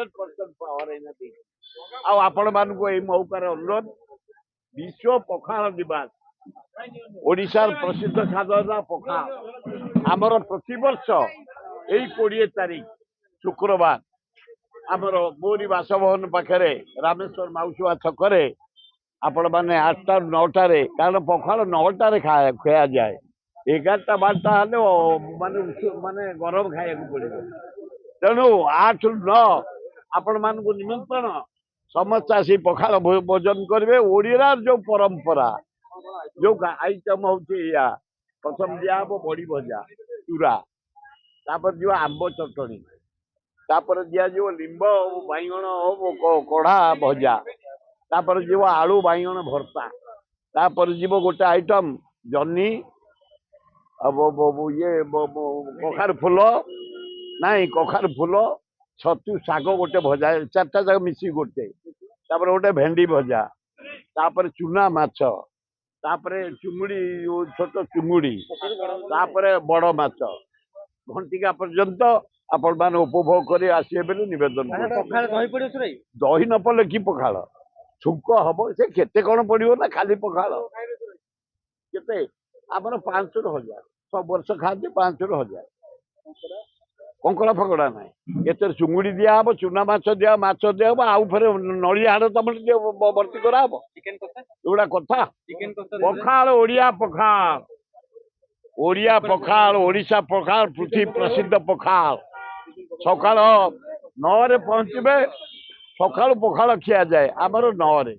100% power एना दे आपण मानक यही मौकार अनुरोध विश्व पखाल दिवस ओडिशार प्रसिद्ध खाद्य पखाल आमर प्रतिवर्ष यही 20 तारीख शुक्रवार आमर मोरी बासभवन पाखे रामेश्वर माउसुआ छकरे आपण मैंने 8टा 9टार कारण पखाल 9टार खा जाए 11टा 12टा माने माने गरम खाया पड़े तेणु 8 ରୁ 9 आपण मान निमंत्रण समस्त आसी पखाल भोजन करेंगे ओडिया जो परंपरा जो आइटम हूँ प्रथम दिया बड़ी भजा चूरा तापर जो आंब चटणी तापर दिया जो लिंब बैगण कढ़ा भजा तापर जीव आलू बैगण भर्ता तापर जीव गोटे आइटम जन्नी ये कखार फूल नाई कखार फूल छतु शाग गोटे भजा 4टा जाक मिसी गोटे तापर गोटे भेंडी भजा तापर चूना माछ तापर चुंगुड़ी छोट चुंगुड़ी तापर बड़ माछ घंटिका पर्यंत आपण मान उपभोग कर आसिए बोली निवेदन दही न पड़े कि पखाल छुंक हम से केते कौन पड़ो ना खाली पखाल केते आमर 500 ରୁ 1000 सब वर्ष खाते 500 ରୁ 1000 कंकड़ा फकड़ा ना एते चुंगुड़ी दिया हम चूना माछ दिया आउ फिर नड़िया हाड़ तुम भर्ती कराब एगुड़ा कथा पखाल ओडिया पखाल ओडिशा पखाल पृथ्वी प्रसिद्ध पखाल सकाल 9 रे पहुंचे सकाल पखाल खिया जाए आमर 9 रे।